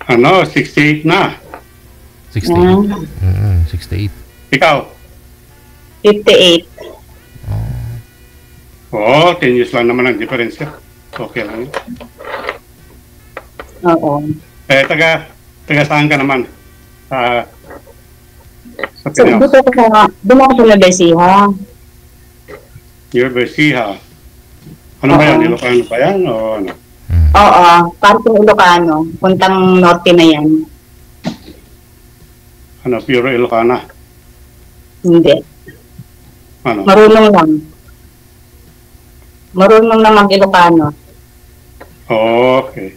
68 na. 68. 68. Ikaw? 58. Oo, 10 years lang naman ang diferensya. Okay lang yun. Oo. Taga saan ka naman? Sa So, Pinas? doon ako sa Labesiha. Universiha. Ano ba yan? Ilocano ba yan? O ano? Oo, parang Ilocano. Puntang norte na yan. Ano, pure Ilocana? Hindi. Ano? Marunong lang. Marunong na mag-Ilocano. Okay.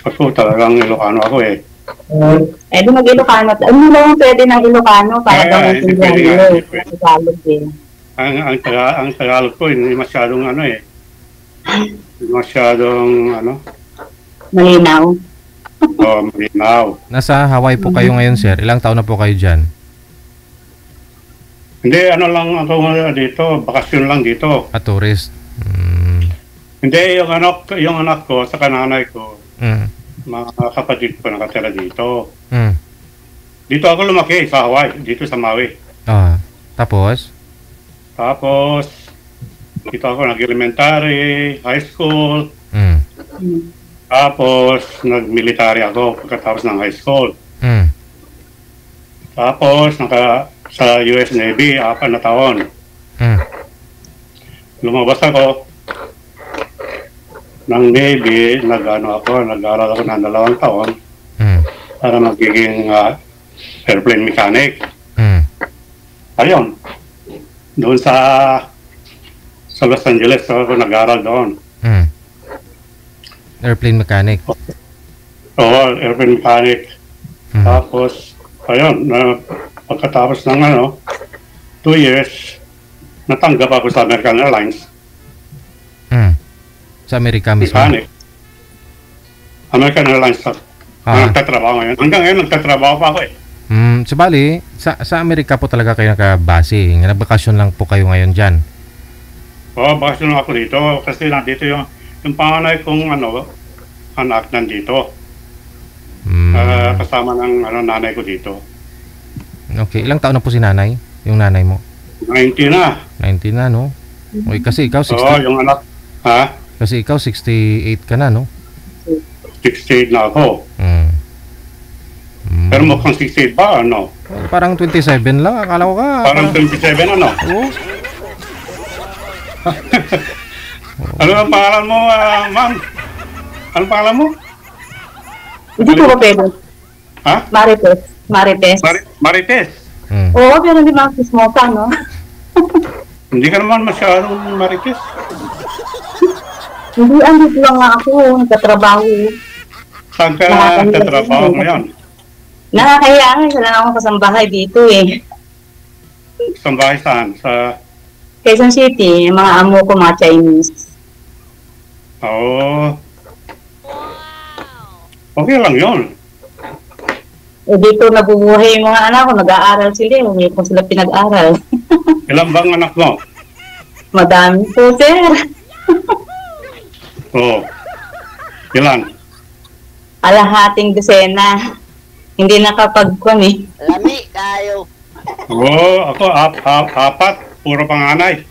Ako talagang Ilocano ako eh. Doon mag-Ilocano. Ano lang pwede ng Ilocano para daw hindi maintindihan pwede nga, nila hindi pwede. Tagalog eh. Ang Tagalog ko, hindi masyadong ano eh. Hindi masyadong ano. Malinaw. Malinaw. Nasa Hawaii po kayo ngayon, sir. Ilang taon na po kayo dyan? Hindi, ano lang ako dito, bakasyon lang dito. Tourist. Hindi, yung anak ko, sa nanay ko, Mm. mga kapatid ko nakatira dito. Mm. Dito ako lumaki sa Hawaii, dito sa Maui. Tapos? Tapos, dito ako nag-elementary, high school. Mm. Tapos, nag-military ako pagkatapos ng high school. Mm. Tapos, sa US Navy, 4 na taon. Mm. Lumabas ako ng Navy, nag-aral ako ng 2 taon para magiging airplane mechanic. Ayun, doon sa Los Angeles ako nag-aral doon. Airplane mechanic. Oo, airplane mechanic. Tapos, ayun, pagkatapos ng 2 years, natanggap ako sa American Airlines. Sa Amerika mismo? Mechanic. American Airlines. Nagtatrabaho ngayon. Hanggang ngayon, nagtatrabaho pa ako eh. Sabali, sa Amerika po talaga kayo nakabase. Nagbakasyon lang po kayo ngayon dyan. Oo, bakasyon ako dito. Kasi nandito yung panganay kong anak nandito. Kasama ng nanay ko dito. Okay, ilang taon na po si nanay? Yung nanay mo? 90 na. 90 na, no? Okay, kasi ikaw 60. Oo, yung anak. Ha? Kasi ikaw 68 ka na, no? 68 na ako. Pero mukhang 68 pa, ano? Parang 27 lang, akala ko ka. Parang 27, ano? Oo. Ano ang pangalan mo, ma'am? Ano pangalan mo? Hindi ko ba pwede? Ha? Marites. Marites. Oo, pero hindi mga kismosa, no? Hindi ka naman masyadong Marites. Hindi, andito lang nga ako, nagtatrabaho. Saan ka nagtatrabaho ngayon? Nakakahiya nga, isa lang akong kasambahay dito eh. Saan bahay saan? Sa... Quezon City, yung mga amo ko, mga Chinese. Oo. Okay lang yun. Dito nabubuhay yung mga anak ko, nag-aaral sila, hindi ko sila pinag-aral. Ilan bang anak mo? Madami po, sir. Oo. Ilan? Alahating dosena. Hindi nakapag-kwan eh. Lami tayo. Oo, ako apat. Puro panganay.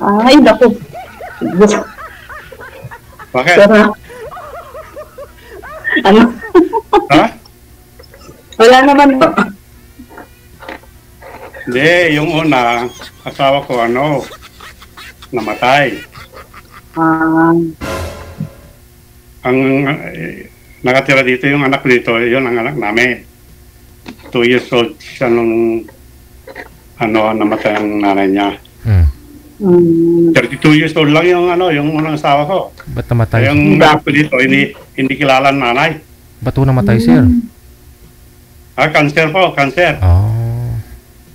Ay, naku. Bakit? Pero, ano? Ha? Wala naman po. Hindi, yung una, asawa ko namatay. Ang nakatira dito yung anak dito, yun ang anak namin. 2 years old siya nung namatay ang nanay niya. 32 years old lang yung unang asawa ko. Ba't namatay? Yung anak ko dito, hindi kilala ang nanay. Ba't po namatay, sir? Cancer po, cancer.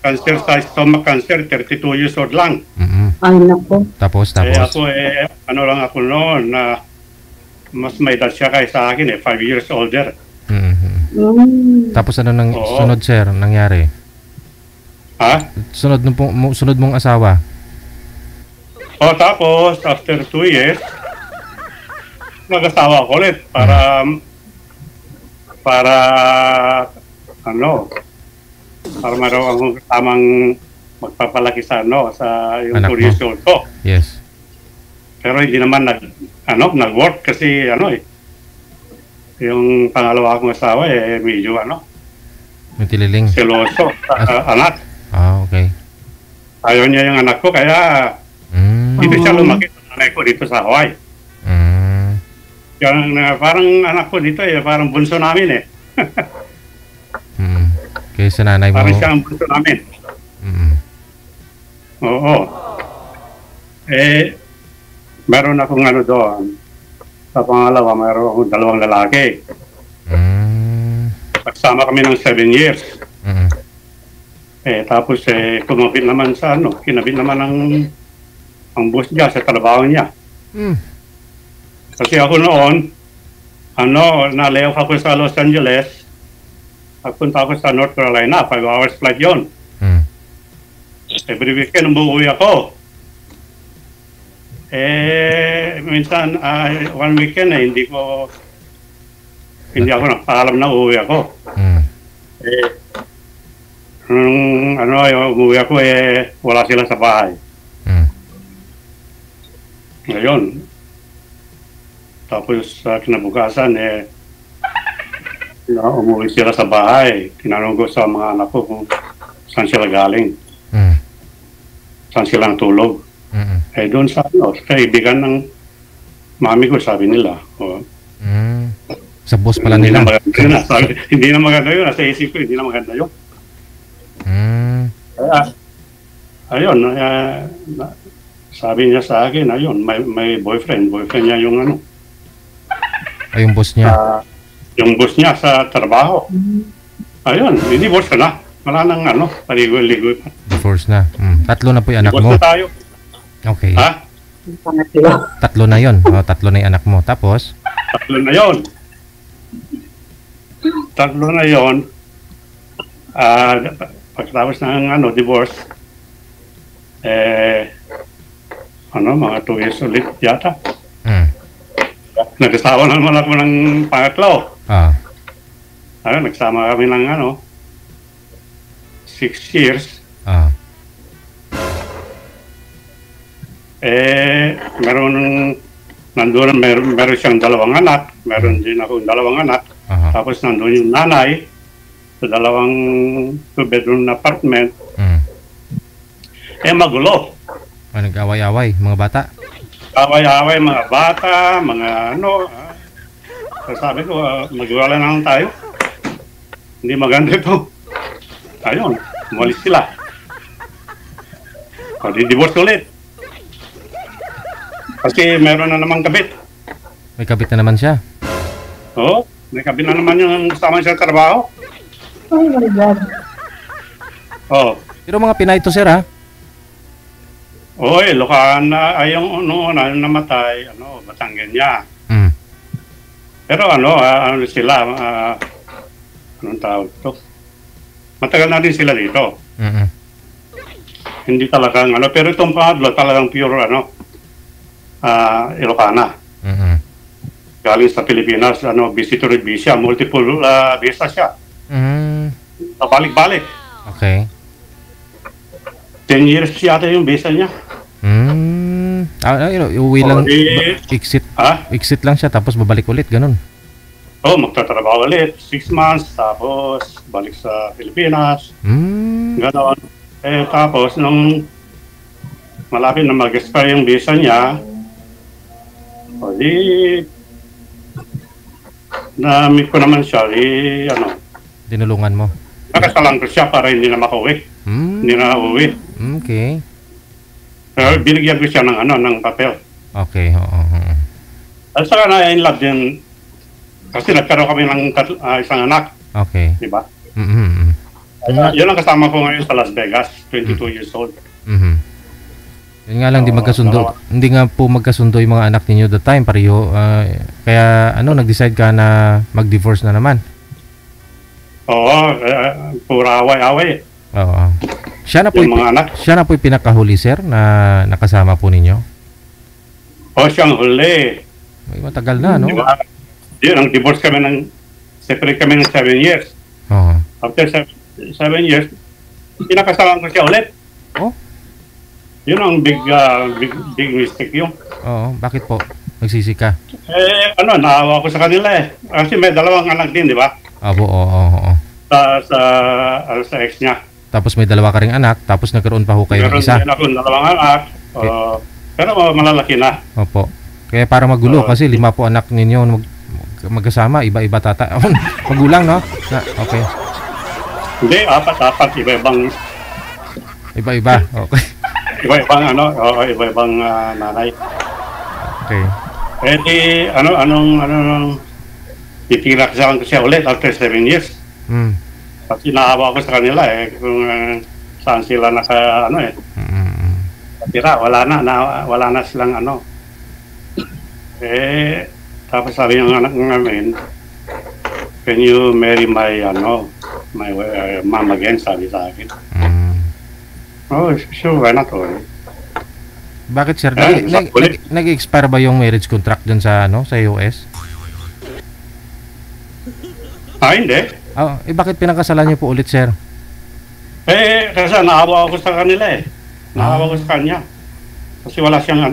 Cancer sa stomach cancer, 32 years old lang. Ay, naku. Tapos? Ako lang ako noon na mas may edad siya kaysa akin 5 years older. Tapos ano sunod, sir, nangyari? Ha? Sunod mong asawa? Tapos after 2 years, nag-asawa ako ulit para para ano, para meron akong tamang magpapalaki sa sa yung Anak 2 years old ko. Yes. Pero hindi naman nag-work kasi yung pangalawa kong asawa medyo Yung tililing. seloso sa anak. Okay. Ayaw niya yung anak ko kaya dito siya lumaki sa nanay ko dito sa Hawaii. Parang anak ko dito parang bunso namin Kaya sa nanay mo. Parang siya ang bunso namin. Oo. Meron akong doon. Sa pangalawa, meron akong 2 lalaki. Nagsama kami ng 7 years. Tapos kumabit naman sa kinabit naman ang boss niya sa trabaho niya. Kasi ako noon, na-layoff ako sa Los Angeles. Pagpunta ako sa North Carolina, 5 hours flight yon. Every weekend umuwi ako. Minsan, one weekend hindi ako nakaalam na uuwi ako. Umuwi ako wala sila sa bahay. Ngayon, tapos kinabukasan umuwi sila sa bahay. Tinanong ko sa mga anak ko kung saan sila galing. Saan silang tulog. Doon sa kaibigan ng mami ko, sabi nila. Sa boss pala nila. Hindi na maganda yun. Nasa isip ko, hindi na maganda yun. Ayun, sabi niya sa akin, ayun, may boyfriend niya yung yung boss niya? Yung boss niya sa trabaho. Ayun, divorce ka na. Wala nang paligoy-ligoy pa. Divorce na. 3 na po yung anak mo. Divorce na tayo. Okay. Ha? 3 na yun. 3 na yung anak mo. Tapos? 3 na yun. 3 na yun. Pagkatapos ng divorce, mga 2 years ulit yata. Nagkasawa na naman ako ng pangatlo. Nagsama kami ng 6 years. Meron siyang 2 anak. Meron din ako 2 anak. Tapos nandun yung nanay sa 2 2-bedroom na apartment. Magulo. Nag-away-away, mga bata? Away-away, mga bata, mga sabi ko, magwala na lang tayo. Hindi maganda ito. Ayun, umalis sila. Di-divorce ulit. Kasi meron na namang kabit. May kabit na naman siya? Oo, may kabit na naman yung kasama siya sa trabaho. Oh my God. Oo. Pero mga Pinay to, sir, ha? Oy, Locan na yung namatay, Batanggen niya. Pero sila, anong tawag ito? Matagal na din sila dito. Hindi talagang pero itong pangatlo talagang pure Ilocana. Galing sa Pilipinas, visitor visa, multiple visa siya. Balik-balik. Okay. 10 years yata yung visa niya. Uwi lang, exit lang siya tapos babalik ulit, ganun. Magtatrabaho ulit, 6 months, tapos balik sa Pilipinas. Ganon. Tapos nung malapit na mag-expire yung visa niya, na-meet ko naman siya, Dinulungan mo? nakasalang ko siya para hindi na makauwi. Hindi na uwi. Okay. Pero binigyan ko siya ng papel. Okay, oo. At saka na-in love din, kasi nagkaroon kami ng isang anak. Okay. Diba? Mm-hmm. Yun ang kasama ko ngayon sa Las Vegas, 22 years old. Mm-hmm. Yun nga lang, di magkasundo. Hindi nga po magkasundo yung mga anak ninyo the time, pareho. Kaya nag-decide ka na mag-divorce na naman? Oo, pura away-away. Oo. Siya na po yung pinakahuli, sir, na nakasama po ninyo? Oo, siyang huli. May matagal na, no? Diba? Yun, ang divorce kami ng separate kami ng 7 years. Oo. After 7 years, pinakasalan ko siya ulit. Oh? Yun ang big mistake yun. Oo, bakit po? Nagsisi ka? Naawa ko sa kanila eh. Kasi may dalawang anak din, di ba? Abo, oo. Sa ex niya. Tapos may dalawa ka ring anak, tapos nagkaroon pa ho kayo ng isa. Meron din ako dalawang anak. Pero malalaki na. Opo. Kaya para magulo kasi 5 po anak ninyo magkasama, iba-iba tata. Magulang, no? Okay. Hindi, apat. Iba-iba. Okay. Iba-ibang nanay. Okay. Eh di, itiraksahan ko siya ulit after 7 years. Kasi naawa ko sa kanila eh, kung saan sila natira, wala na silang tapos sabi ng anak namin, can you marry my mom again, sabi sa akin. Oh, sure, why not? Bakit, sir? Nag-expire ba yung marriage contract dun sa US? Hindi. Bakit pinakasalan niyo po ulit, sir? Kasi naawa ako sa kanila eh. Naawa ko sa kanya. Kasi wala siyang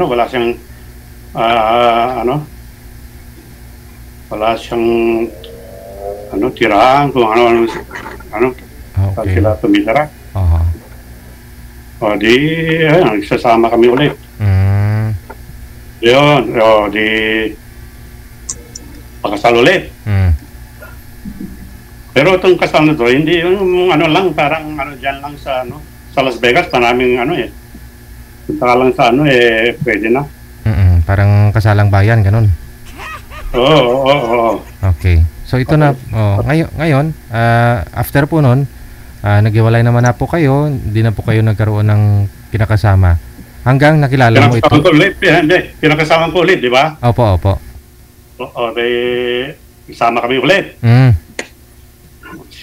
tirahan, kung Okay. sila tumitira. O di, nagsasama kami ulit. Yun, di, pakasal ulit. Pero itong kasal na to, hindi yung lang, dyan lang sa Las Vegas, maraming punta lang sa pwede na. Parang kasalang bayan, ganun. Oo. Okay. So ito na, ngayon, after po nun, naghiwalay naman na po kayo, hindi na po kayo nagkaroon ng kinakasama. Hanggang nakilala mo ito. Pinakasama ko ulit, di ba? Opo. Isama kami ulit.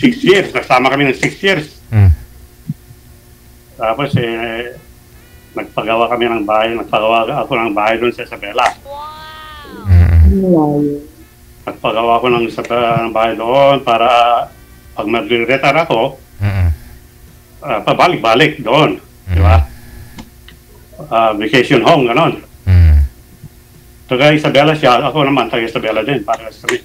6 years, nagsama kami ng 6 years. Tapos nagpagawa kami ng bahay, nagpagawa ako ng bahay doon sa Isabela. Nagpagawa ko ng bahay doon para pag mag-retire ako, pabalik-balik doon, di ba? Vacation home, gano'n. Taga Isabela siya, ako naman taga Isabela din, para sa kami.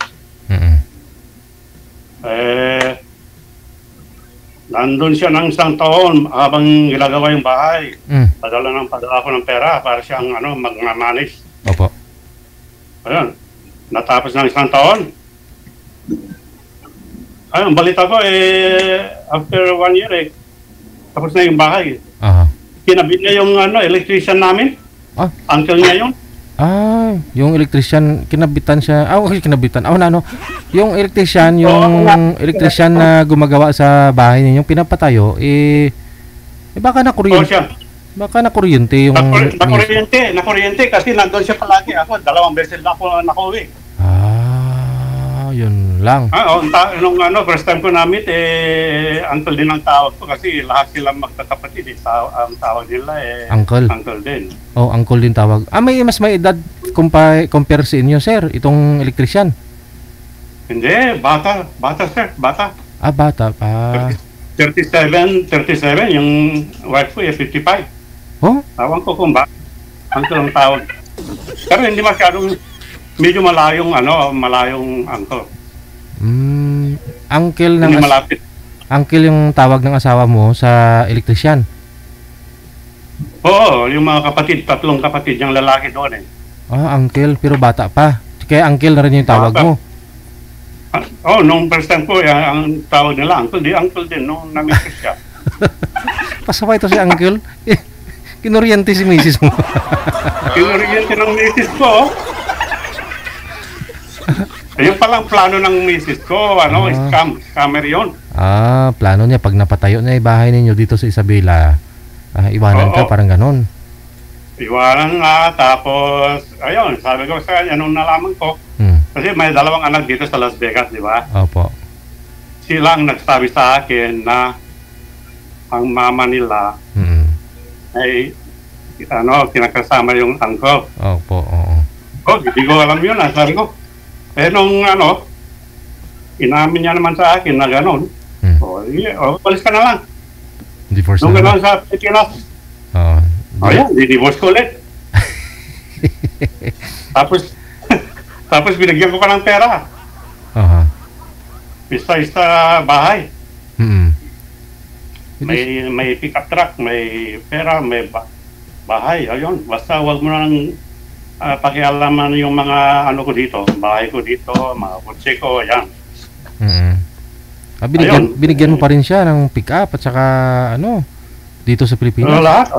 Nandun siya ng isang taon habang ginagawa yung bahay. Padala ako ng pera para siyang mag-manage. Opo. Ayun. Natapos ng isang taon. Ayun, balita ko after 1 year tapos na yung bahay. Kinabit niya yung electrician namin. Uncle niya yun. Yung electrician, kinabitan siya. Okay, kinabitan. Yung electrician, electrician na gumagawa sa bahay ninyo, pinapatayo, baka nakuryente. Baka nakuryente yung... Nakuryente kasi nandun siya palagi. Ako, 2 beses na ako nakauwi. Yun lang. Nung first time ko namit, uncle din ang tawag ko kasi lahat sila magkakapatid. Ang tawag nila uncle. Uncle din. Uncle din tawag. Mas may edad compare sa inyo, sir, itong electrician? Hindi, bata sir, bata. Bata pa. 37, yung wife ko 55. Tawag ko kung ba. Uncle ang tawag. Pero hindi masyadong medyo malayong uncle. Uncle ng malapit. Uncle yung tawag ng asawa mo sa electrician. Oo, yung mga kapatid, 3 kapatid yung lalaki doon uncle, pero bata pa. Kaya uncle na rin yung tawag mo. Nung first time ko, ang tawag nila uncle din nung namit siya. Pasaway ito si uncle. Kinuryente si misis mo. Kinuryente ng misis ko. Ayun palang plano ng misis ko, scammer yun. Plano niya, pag napatayo na yung bahay ninyo dito sa Isabela, iwanan ka, parang ganon. Iwanan nga, tapos, ayun, sabi ko sa kanya, nung nalaman ko, kasi may 2 anak dito sa Las Vegas, di ba? Opo. Sila ang nagsabi sa akin na ang mama nila ay, kinakasama yung uncle. Opo, hindi ko alam yun, sabi ko. Nung inamin niya naman sa akin na gano'n. Palis ka na lang. Divorce Nung na gano'n naman. sa Pilipinas. Oo. Yan, di-divorce ko ulit. Tapos binigyan ko pa ng pera. Aha. Isa-isa bahay. Mm. May pick-up truck, may pera, may bahay. Ayun, basta wag mo nang pakialaman yung mga ano ko dito, bahay ko dito, mga kotse ko, yan. Mm. Binigyan mo pa rin siya ng pick-up at saka ano, dito sa Pilipinas? Lahat.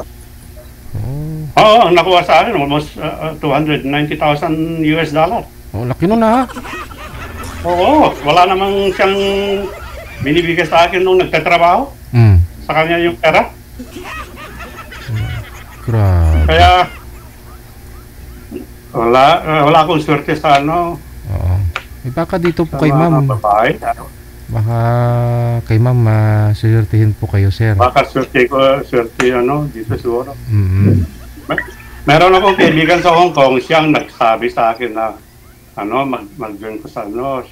Oh. Oo, nakuha sa akin almost $290,000 US. Oh, laki nun ha. Oo, wala namang siyang binibigay sa akin nung nagtatrabaho. Sa kanya yung pera. Grabe. Kaya wala akong swerte sa ano. Oo. Baka dito po kay ma'am. Baka kay ma'am maswertihin po kayo, sir. Baka swerte ano, dito siguro. Meron akong kaibigan sa Hong Kong, siyang nagsabi sa akin na ano, mag-join ko sa ano.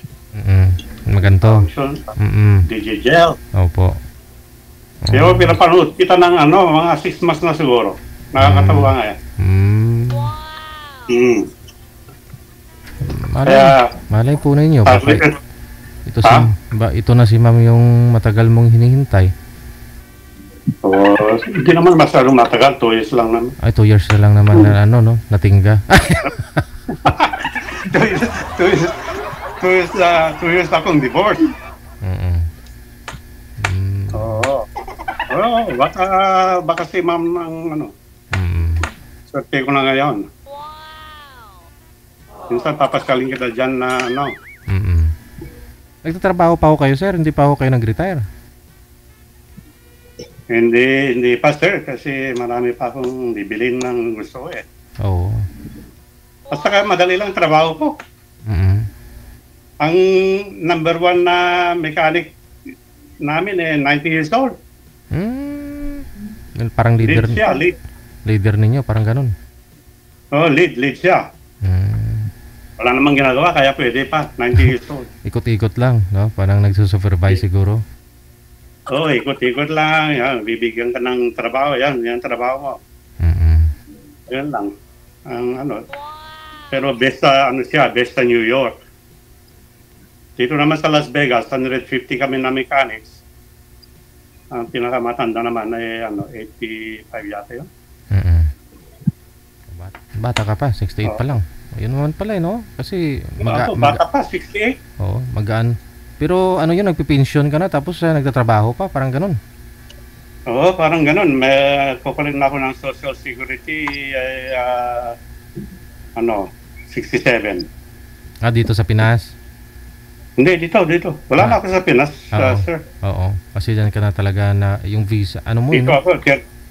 Maganto. DJGL. Opo. Pero pinapanood kita ng ano, mga 6 months na siguro. Nakakatawa nga yan. Malay po ninyo. Ito na si ma'am yung matagal mong hinihintay. Hindi naman masyadong matagal, 2 years lang naman. Ay, 2 years na lang naman na ano, no? Natingga. 2 years akong divorce. Baka si ma'am ang ano. Swerte ko na ngayon. Minsan papaskaling kita dyan na ano. Nagtatrabaho pa ako kayo, sir? Hindi pa ako kayo nag-retire? Hindi pa, sir, kasi marami pa akong bibilin ng gusto eh. Oo. At saka madali lang trabaho ko. Ang number 1 na mechanic namin 90 years old. Parang leader. Lead siya, lead. Leader ninyo, parang ganun. Lead siya. Wala namang ginagawa, kaya pwede pa, 90 years old. Ikot-ikot lang, no? Parang nagsusupervise siguro. Ikot-ikot lang. Yan, bibigyan ka ng trabaho. Yan trabaho mo. Yan lang. Ang ano. Pero best sa New York. Dito naman sa Las Vegas, 150 kami na mechanics. Ang pinakamatanda naman ay 85 yata yun. Bata ka pa, 68 pa lang. Ayun naman pala, no? Kasi bata pa, 68. Oo, magaan. Pero ano yun, nagpipensyon ka na tapos nagtatrabaho pa, parang ganun. Oo, parang ganun. May kukulit na ako ng Social Security 67. Dito sa Pinas? Hindi, dito. Wala na ako sa Pinas, sir. Oo, kasi dyan ka na talaga na yung visa. Ano mo dito yun? Ako,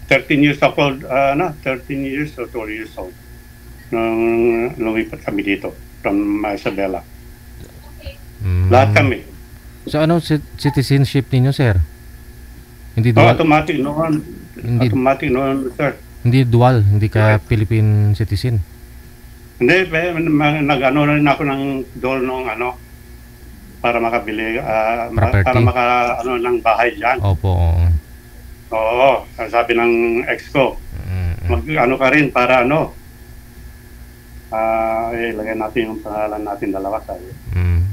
13 years old, 13 years or 12 years old. Nung lumipat kami dito from Isabela. Lahat kami. So ano citizenship ninyo, sir? Hindi dual? Automatic noon. Automatic noon, sir. Hindi dual, hindi ka Philippine citizen? Hindi, nag-ano rin ako ng dual nung para makabili, para maka ng bahay dyan. Opo. Oo, sabi ng ex ko, mag-ano ka rin para ilagay natin yung pangalan natin dalawa sabi.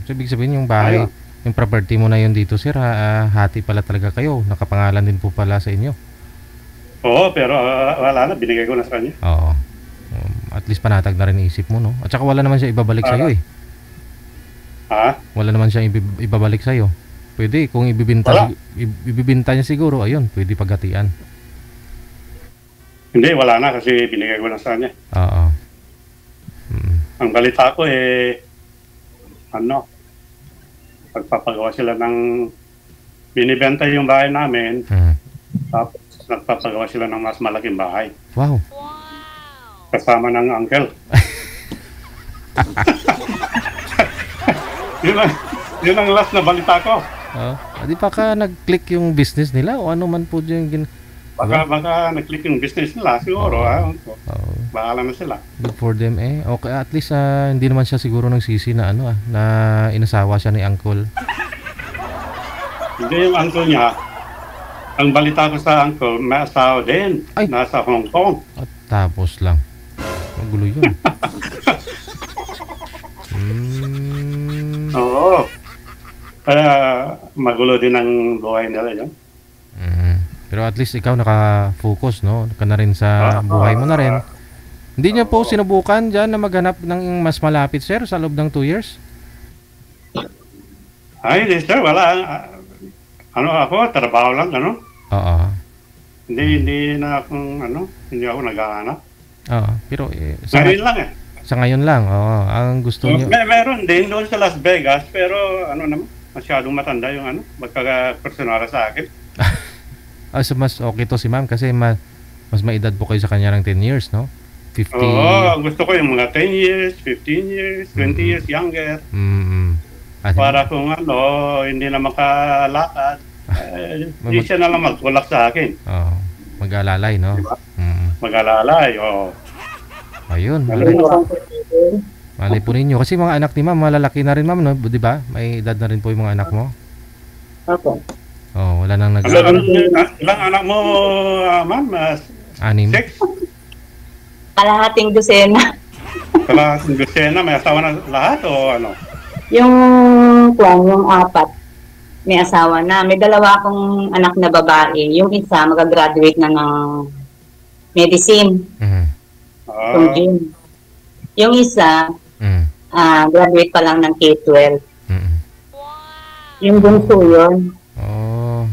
So, ibig sabihin yung bahay, yung property mo na yun dito, sir, hati pala talaga kayo. Nakapangalan din po pala sa inyo. Oo, pero wala na, binigay ko na sa kanya. Oo. At least panatag na rin isip mo, no? At saka wala naman siya ibabalik sa'yo, eh. Wala naman siya ibabalik sa'yo. Pwede, kung ibibinta niya siguro, ayun, pwede paghatian. Hindi, wala na kasi binigay ko na sa kanya. Oo. Ang balita ko pagpapagawa sila ng binibenta yung bahay namin, tapos nagpapagawa sila ng mas malaking bahay. Wow. Kasama ng uncle. Yun ang last na balita ko. Di pa ka nag-click yung business nila o ano man po yung Baka nag-click yung business nila siguro. Bahala na sila. Good for them Okay, at least hindi naman siya siguro nagsisi na na inasawa siya ni uncle. Hindi, yung uncle niya, ang balita ko sa uncle, may asawa din. Ay. Nasa Hong Kong. At tapos lang. Magulo yun. Oo. Kaya magulo din ang buhay nila yun. Pero at least ikaw naka-focus, no? Ka na rin sa buhay mo na rin. Hindi niyo po sinubukan dyan na maghanap ng mas malapit, sir, sa loob ng 2 years? Ay, hindi sir, wala. Ako, trabaho lang, Oo. Hindi na akong, hindi ako naghahanap. Oo. Pero Ngayon lang sa ngayon lang, oo. Ang gusto niyo. Meron din doon sa Las Vegas, pero naman, masyadong matanda yung magka-personal sa akin. So mas okay to si ma'am kasi mas maedad po kayo sa kanya ng 10 years, no? 50. Oo, gusto ko yung mga 10 years, 15 years, 20 years younger. Para kung hindi na makalakad, hindi siya na lang magtulak sa akin. Oo. Mag-alalay, no? Diba? Mag-alalay, oo. Ayun. Malay po ninyo. Kasi mga anak ni ma'am, malalaki na rin ma'am, no? Di ba? May edad na rin po yung mga anak mo. Opo. Oh, wala nang Ilang anak mo, ma'am? 6? 6. Kalahating dosena. Kalahating dosena, may asawa na lahat o ano? Yung 4, may asawa na. May 2 akong anak na babae. Yung isa, mag-graduate na ng medicine. From June. Yung isa, graduate pa lang ng K-12. Yung bunso yun.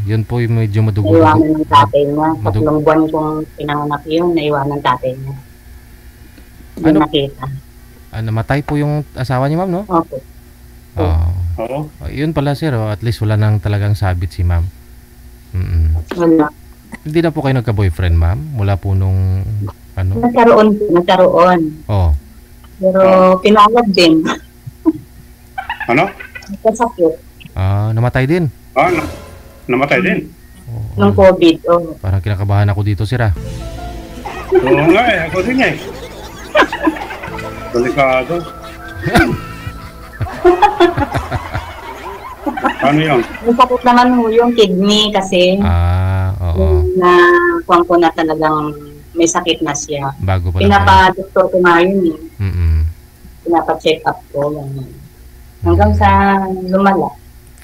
Yun po yung medyo madugo. Naiwanan ng tatay niya. 3 buwan kong pinanganak yun, naiwanan ng tatay niya. Hindi nakita. Namatay po yung asawa niya, ma'am, no? Opo. Oo. Yun pala, sir. At least wala nang talagang sabit si ma'am. Wala. Hindi na po kayo nagka-boyfriend, ma'am? Mula po nung Nagkaroon. Oo. Pero pinalad din. Ano? Nagkasakit. Namatay din? Namatay din. Nung COVID. Parang kinakabahan ako dito, sir, Oo nga ako din Delikado. Ano yun? Yung sakit naman yung kidney kasi. Oo. Na kuwan ko na talagang may sakit na siya. Bago pa lang. Pinapa-doktor ko nga yun Pinapa-check up ko. Hanggang sa lumala.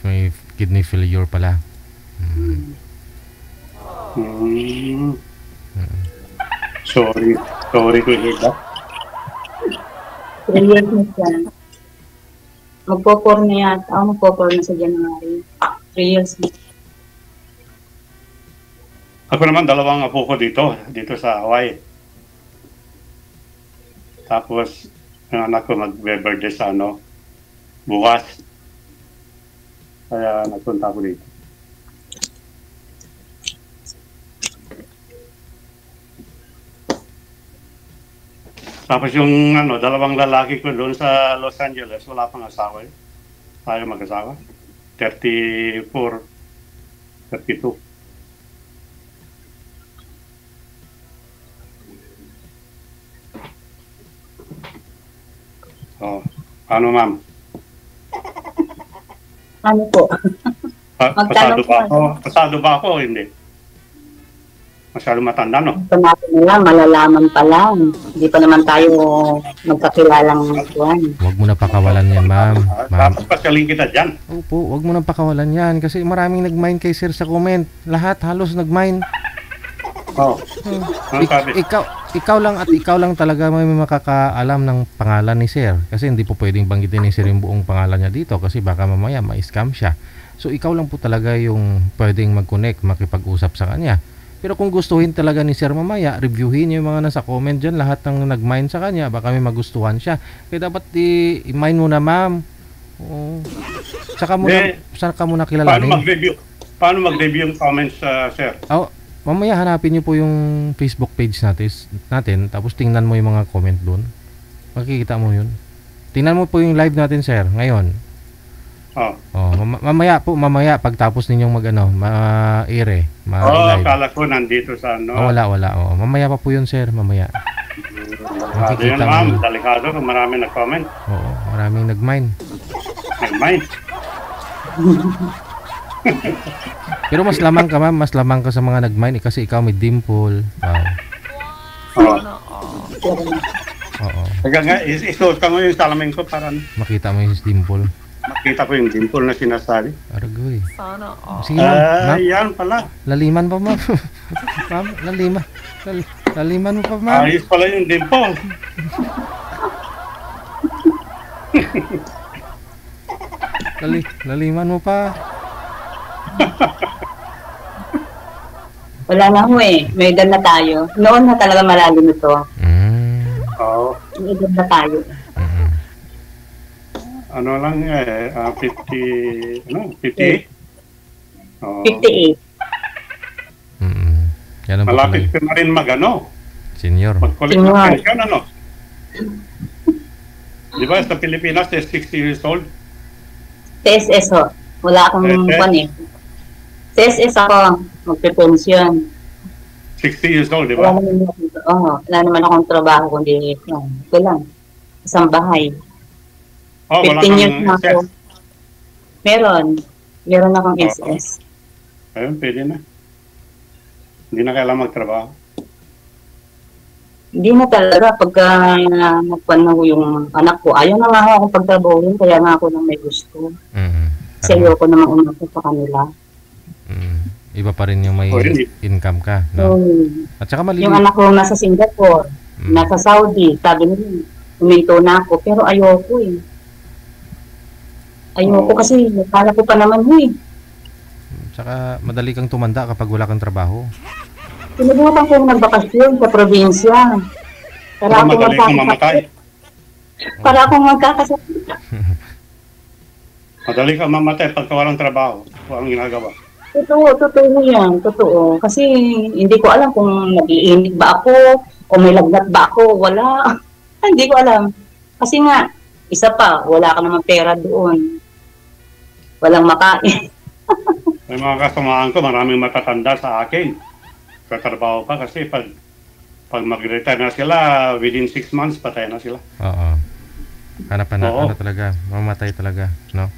May kidney failure pala. Sorry to hear that. 3 years na siya. Magpo-4 na yata. Magpo-4 na sa January. 3 years na. Ako naman, 2 apo ko dito sa Hawaii. Tapos, ang anak ko mag-birthday sa bukas. Kaya nagpunta ako dito. Tapos yung 2 lalaki ko doon sa Los Angeles, wala pang asawa. Tayo mag-asawa. 34, 32. Ano, ma'am? Ano po? Pasado ba ako o hindi? Masyado matanda, no? Ito natin nila, malalaman pa lang. Hindi pa naman tayo magkakilalang tuwan. Huwag mo na pakawalan yan, ma'am. Tapos pasyaling kita dyan. Opo, huwag mo na pakawalan yan. Kasi maraming nag-mine kay sir sa comment. Lahat halos nag-mine. Ikaw lang talaga may makakaalam ng pangalan ni sir. Kasi hindi po pwedeng banggitin ni sir yung buong pangalan niya dito. Kasi baka mamaya ma-scam siya. So ikaw lang po talaga yung pwedeng mag-connect, makipag-usap sa kanya. Pero kung gustuhin talaga ni sir mamaya, reviewin niyo yung mga nasa comment dyan, lahat ng nag-mine sa kanya, baka may magustuhan siya. Kaya dapat i-mine mo na, ma'am. Saka muna kilalanin. Paano mag-review yung comments, sir? Mamaya hanapin niyo po yung Facebook page natin, tapos tingnan mo yung mga comment doon. Makikita mo yun. Tingnan mo po yung live natin, sir, ngayon. Mamaya pagtapos ninyong ma-air ma-live. Akala ko nandito sa wala. Mamaya pa po yun, sir, mamaya. Makikita mo. Ma'am, delikado kung maraming nag-comment. Oo, maraming nag-mine. Nag-mine? Pero mas lamang ka, ma'am. Mas lamang ka sa mga nag-mine kasi ikaw may dimple. Wow. Oo. Oo. Kaya nga, isuot ka mo yung salamin ko para Makita mo yung dimple. makita ko yung dimple na sinasabi. Aragoy. Sige, ma'am. Yan pala. Laliman pa, ma'am. Ma'am, laliman. Laliman mo pa, ma'am. Ayos pala yung dimple. Laliman mo pa. Wala na ho eh. May edad na tayo. Noon na talaga malalim ito. Oo. May edad na tayo. Ano lang 50, ano, 58? Oo. 58. Yan ang Malapit patuloy. ka na rin mag-ano. Senior. Mag-collect ng pension, ano? Di ba, sa Pilipinas, 60 years old? TSS ho. Wala akong TSS? pan eh. TSS ako. Magpe-pension. 60 years old, di ba? Wala naman akong trabaho kundi ito lang. Isang bahay. Oh, wala 15 years kang na ako. SS. Meron. Meron akong Oo. SS. Ayun, pwede na. Hindi na kailangan magtrabaho. Hindi na talaga pagka nagpanaw yung anak ko. Ayaw na nga ako akong pagtrabahuin kaya nga ako nang may gusto. Kasi ayoko naman umakas sa kanila. Iba pa rin yung may income ka, So, no? At saka yung anak ko nasa Singapore, nasa Saudi, sabi nila, huminto na ako. Pero ayoko eh. Ayoko kasi nakala ko pa naman eh. Saka madali kang tumanda kapag wala kang trabaho. Sinubukan kong nagbakasyon sa probinsya. Para ako Madali kang mamatay. Para akong magkakasakit. Madali kang mamatay pagka walang trabaho. Walang ginagawa. Totoo yan. Totoo. Kasi hindi ko alam kung nag-iinit ba ako o may lagnat ba ako. Wala. Hindi ko alam. Kasi nga, isa pa, wala ka naman pera doon. Walang makain. May mga kasamahan ko, maraming matatanda sa akin. Katrabaho pa kasi pag mag-retire na sila, within 6 months, patay na sila. Oo. Ano talaga, mamatay talaga, no?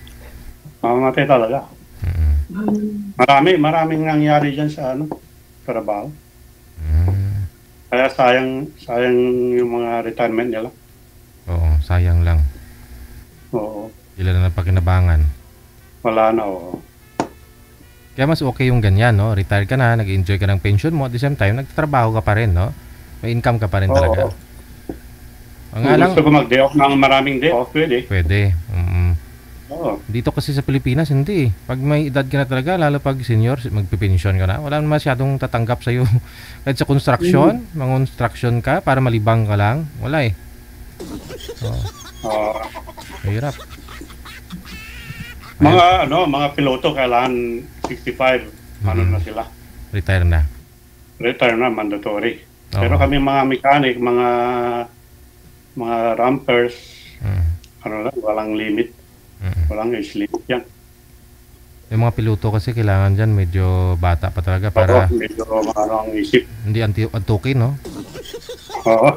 Mamamatay talaga. Maraming nangyari dyan sa trabaho. Kaya sayang yung mga retirement nila. Oo, sayang lang. Oo. Ilan na pakinabangan. Wala na, oo. Kaya mas okay yung ganyan, no? Retire ka na, nag-enjoy ka ng pension mo, at the same time, nagtatrabaho ka pa rin, no? May income ka pa rin talaga. Ang Gusto ko mag-day off ng maraming day off, pwede. Pwede. Oo. Dito kasi sa Pilipinas, hindi. Pag may edad ka na talaga, lalo pag senior, magpipensyon ka na, wala masyadong tatanggap sa'yo. Kahit sa construction, mag-construction ka para malibang ka lang, wala eh. Mahirap. Mga piloto kailangan 65, na sila. Retire na. Retire na, mandatory. Pero kami mga mechanic, mga rampers, walang limit. Walang age limit yan. Yung mga piloto kasi kailangan dyan medyo bata pa talaga para medyo marang isip. hindi antukin, no? Oo.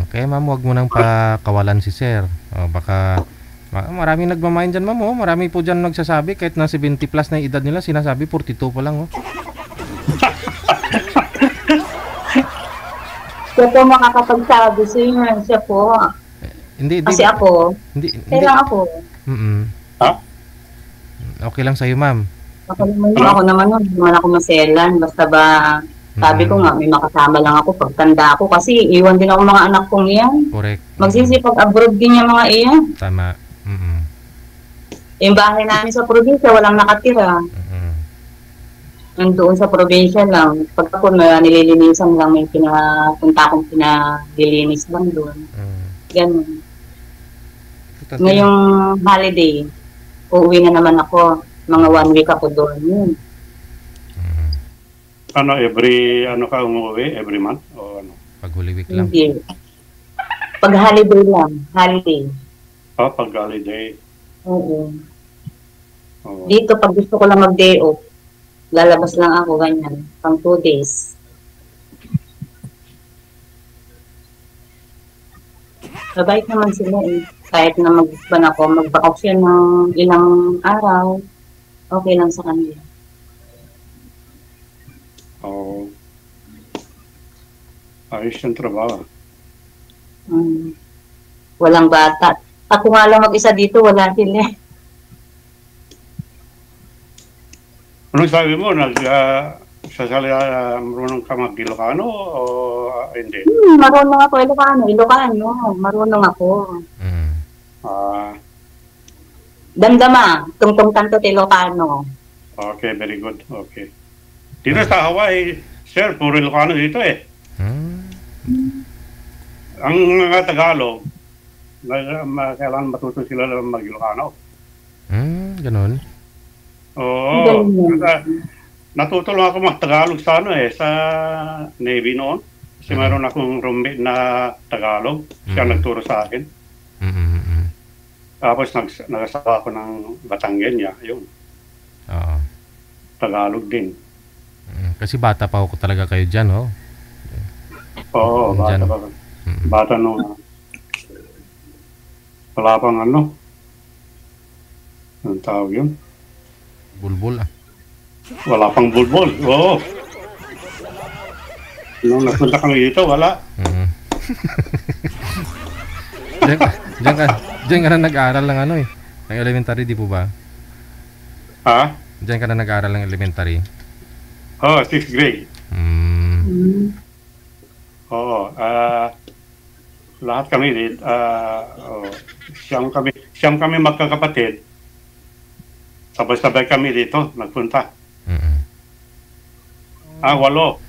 Okay, ma'am, huwag mo nang pakawalan si sir. Baka maraming nagmamain dyan, ma'am. Marami po dyan nagsasabi kahit na 70 plus na yung edad nila, sinasabi 42 pa lang. Siya po makakapagsabi siya po. Hindi. Kasi ako, Hindi. kailang ako. Ha? Okay lang sa'yo, ma'am. Ako naman, hindi naman ako maselan. Basta ba, sabi ko nga, may makasama lang ako pagtanda ako. Kasi iwan din ako mga anak kong iyan. Correct. Magsisipag abroad din yung mga iyan. Tama. Yung bahay namin sa probinsya, walang nakatira. Nandoon sa probinsya lang. Pagka po nililinisan lang, may pinapunta akong pinalilinis lang doon. Ganun. Ngayong holiday, uuwi na naman ako. Mga 1 week ako doon. Ka umuwi? Every month? O ano? Pag Holy Week lang? Hindi. Pag holiday lang. Holiday. Pag holiday. Oo. Dito, pag gusto ko lang mag-day off, lalabas lang ako ganyan. Pang 2 days. Mabait naman sila eh. Kahit na mag-ban ako, mag-bakasyon ng ilang araw, okay lang sa kanila. Oo. Ayos yung trabaho. Walang bata. Ako nga lang mag-isa dito, wala sila eh. Anong sabi mo? Marunong ka mag-Ilocano o hindi? Marunong ako Ilocano. Marunong ako. Damdama, tungtong tanto Ilocano. Okay, very good. Okay. Dito sa Hawaii, sir, puro Ilocano dito eh. Ang mga Tagalog, kailangan matuto sila mag-Ilocano. Ganun. Oo. Natuto lang ako mag-Tagalog sa sa Navy noon. Kasi mayroon akong roommate na Tagalog. Siya nagturo sa akin. Tapos nagasawa ako ng Batangan niya. Yun. Oo. Tagalog din. Kasi bata pa ako talaga kayo dyan, oh. Oo, bata pa. Bata nung wala pang ano. Anong tawag yun? Bulbul ah. Wala pang bulbul. Oo. Nung napunta kami dito, wala. Diyan ka na nag-aaral ng ano eh. Ng elementary, di po ba? Ha? Diyan ka na nag-aaral ng elementary? Oo, 6th grade. Oo. Lahat kami dito. Siyam kami magkakapatid. Sabay-sabay kami dito, nagpunta. Walo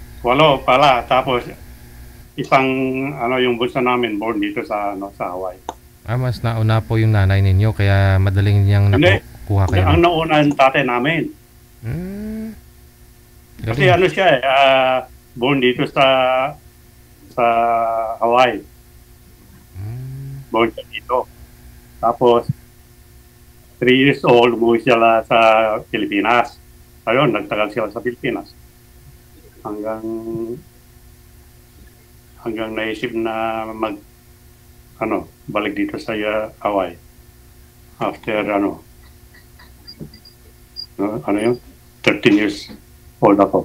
pala. Tapos, isang, yung bunso namin, born dito sa Hawaii. Mas nauna po yung nanay ninyo, kaya madaling niyang nakuha kayo. Ang nauna yung tatay namin. Kasi siya born dito sa Hawaii. Born siya dito. Tapos, 3 years old, umuwi sila sa Pilipinas. Ayun, nagtagal sila sa Pilipinas. Hanggang naisip na balik dito sa Hawaii. After, 13 years old ako.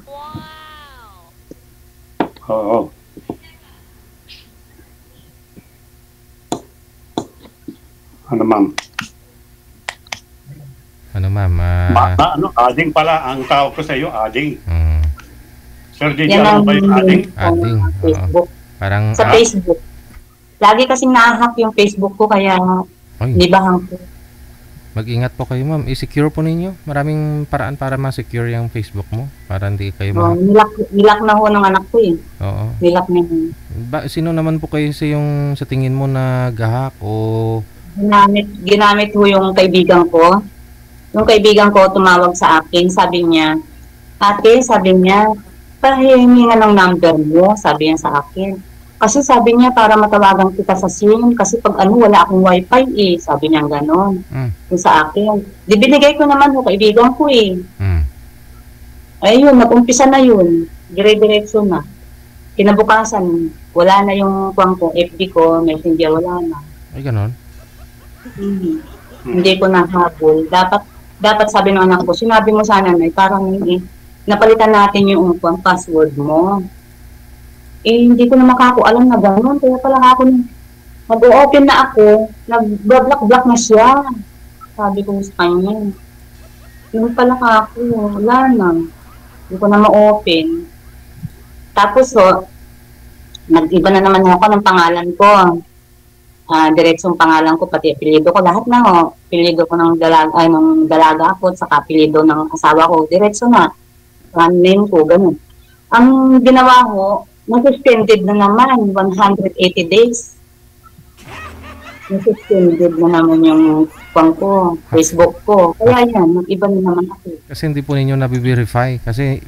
Wow! Oo. Ma'am? Ading pala. Ang tawag ko sa iyo, ading. Sir, alam mo ba yung ading? Ading. Facebook. Parang, sa Facebook. Lagi kasing nahahack yung Facebook ko, kaya nibahan ko. Mag-ingat po kayo, ma'am. I-secure po ninyo. Maraming paraan para ma-secure yung Facebook mo. Para hindi kayo nilak na ho ng anak ko eh. Oo. Nilak na ho. Sino naman po kayo sa tingin mo na gahak o... Ginamit ho yung kaibigan ko. Yung kaibigan ko tumawag sa akin, sabi niya, ate, pahihingi nga ng number mo, sabi niya sa akin. Kasi sabi niya, para matawagan kita sa SIM, kasi pag wala akong wifi eh, sabi niya gano'n. Yung sa akin. Di binigay ko naman ho, kaibigan ko eh. Ayun, nag-umpisa na yun. Dire-diretso na. Kinabukasan, wala na yung FB ko, Messenger, wala na. Ay, gano'n? Hindi ko nahabol. Dapat sabi ng anak ko, sinabi mo sana na parang napalitan natin yung password mo. Hindi ko na alam na gano'n. Kaya pala ako nag-open na ako, nag-block na siya. Sabi ko sa kanya. Yung pala ako, wala na. Hindi ko na ma-open. Tapos nag-iba na naman ako ng pangalan ko. Diretsong pangalan ko, pati apelido ko, lahat na apelido ko ng dalaga ako, saka apelido ng asawa ko, diretso na. Name ko, ganun. Ang ginawa ko, nasuspended na naman, 180 days. Nasuspended na naman yung Facebook ko. Kaya yan, mag-iba na naman ako. Kasi hindi po ninyo nabiverify. Kasi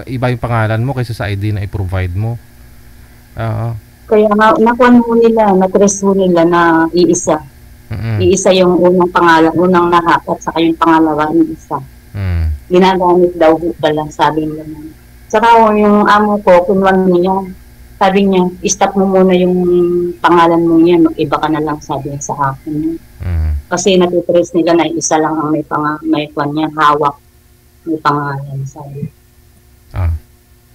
iba yung pangalan mo kaysa sa ID na i-provide mo. Kaya nakuha nila, na-trace nila na iisa. Iisa yung unang pangalan, unang nahack at saka yung pangalawa, iisa. Ginagamit daw pala, sabi nila. Saka yung amo ko, kunwan niya, Sabi niya, stop mo muna yung pangalan mo yan, mag-iba ka na lang, sabi niya sa akin. Kasi natitrace nila na isa lang ang may niya, hawak, may pangalan, sabi.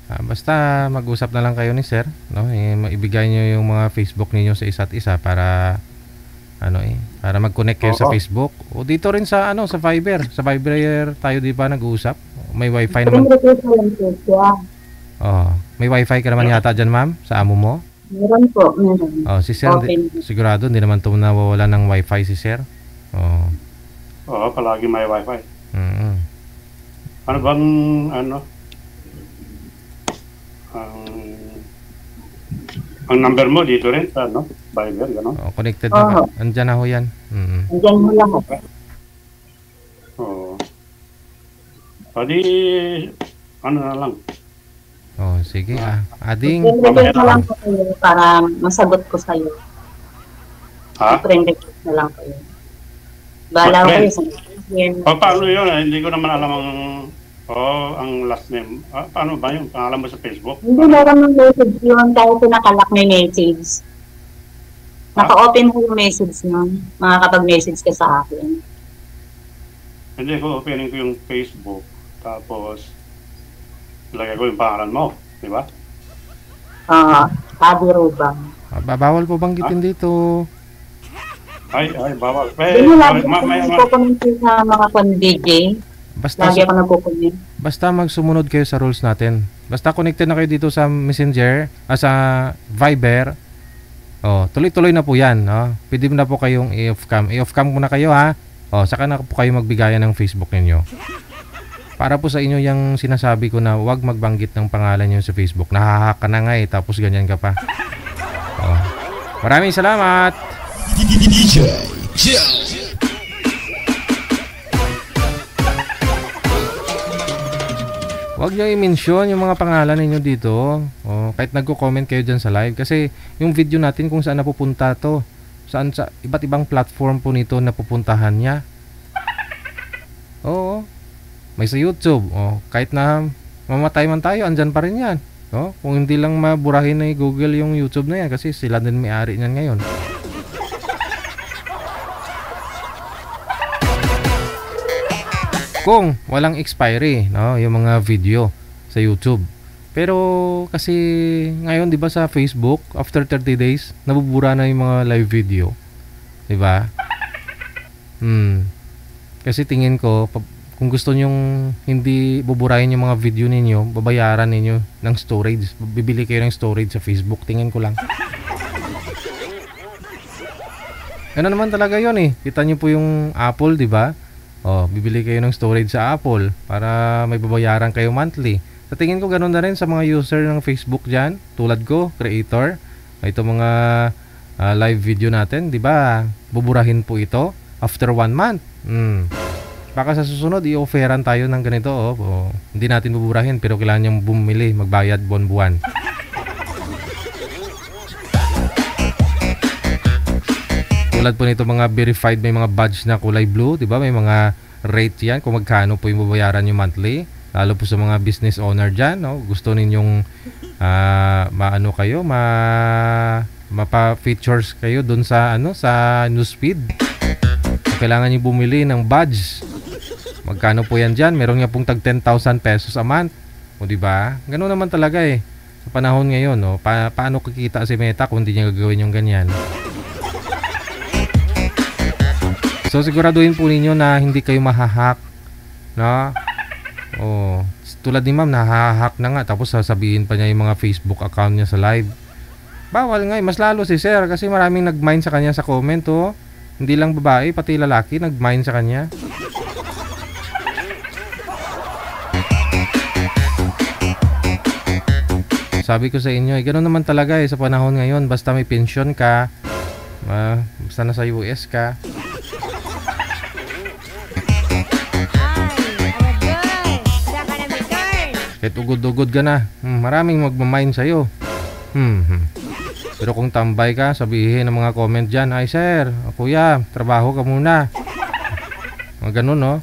Basta mag-usap na lang kayo ni sir, no? Maibigay niyo yung mga Facebook ninyo sa isa't isa para para mag-connect kayo sa Facebook. O dito rin sa sa Viber. Sa Viber tayo di ba nag-uusap? May wifi naman. May wifi ka naman yata dyan, ma'am, sa amo mo? Meron po, meron. Si sir, sigurado hindi naman nawawala ng wifi si sir. Palagi may wifi. Ano bang ang number mo dito rin sa Viber, gano'n? Connected na. Andyan na ho yan. Andyan mo lang ako. Pwede, na lang. Sige. Ading. Friend na lang po kayo para masagot ko sa'yo. Friend na lang kayo. Bala ko kayo sa paano yun? Hindi ko naman alam ang last name. Paano ba yun? Pangalan mo sa Facebook? Hindi, meron ng message yun. Dahil pinakalak may message. Naka-open ko yung message nun. Makakapag-message ka sa akin. Hindi ko opening ko yung Facebook. Tapos, ilagay ko yung pangalan mo. Di ba? Adi Rubang. Bawal po banggitin dito. Ay, bawal. Hindi lagi ko nagkukunin sa mga DJ. Lagi ako nagkukunin. Basta magsumunod kayo sa rules natin. Basta connected na kayo dito sa Messenger, sa Viber. Tuloy-tuloy na po yan. Pwede na po kayong i-off cam. I-off cam muna kayo ha. Saka na po kayo magbigayan ng Facebook ninyo. Para po sa inyo yung sinasabi ko na huwag magbanggit ng pangalan nyo sa Facebook. Nahahack ka na nga tapos ganyan ka pa. Maraming salamat. Huwag nyo i-mention yung mga pangalan ninyo dito. Kahit nagko-comment kayo dyan sa live. Kasi yung video natin kung saan napupunta to. Saan sa iba't ibang platform po nito napupuntahan niya. May sa YouTube. Kahit na mamatay man tayo, andyan pa rin yan. Kung hindi lang maburahin na Google yung YouTube na yan. Kasi sila din may-ari niyan ngayon. Kung walang expiry, yung mga video sa YouTube. Pero kasi ngayon 'di ba sa Facebook, after 30 days, nabubura na yung mga live video. 'Di ba? Kasi tingin ko kung gusto nyong hindi buburahin yung mga video ninyo, babayaran ninyo ng storage. Bibili kayo ng storage sa Facebook, tingin ko lang. Ano naman talaga 'yon eh. Kita niyo po yung Apple, 'di ba? Bibili kayo ng storage sa Apple para may babayaran kayo monthly. Sa tingin ko ganoon na rin sa mga user ng Facebook diyan, tulad ko, creator. Ito mga live video natin, 'di ba? Buburahin po ito after 1 month. Baka sa susunod i-offeran tayo ng ganito, hindi natin buburahin pero kailangan niyang bumili, magbayad buwan-buwan. Tulad po nito mga verified, may mga badge na kulay blue, 'di ba? May mga rate 'yan kung magkano po yung babayaran niyo monthly. Lalo po sa mga business owner diyan, gusto ninyong maano kayo, mapa-features kayo doon sa sa newsfeed. Kailangan niyo bumili ng badge. Magkano po 'yan diyan? Meron nga pong tag 10,000 pesos a month. O 'di ba? Ganoon naman talaga eh. Sa panahon ngayon, paano kikita si Meta kung hindi niya gagawin yung ganyan? So siguraduhin po ninyo na hindi kayo mahahack, no? Tulad ni ma'am, nahahack na nga tapos sasabihin pa niya yung mga Facebook account niya sa live. Bawal nga, mas lalo si sir kasi maraming nag-mine sa kanya sa comment, Hindi lang babae, pati lalaki nag-mine sa kanya. Sabi ko sa inyo, ganoon naman talaga sa panahon ngayon, basta may pension ka, basta nasa US ka. Kahit ugod-ugod ka na, maraming magmamine sa'yo. Pero kung tambay ka, sabihin ng mga comment dyan, ay sir, kuya, trabaho ka muna. Mga ganun,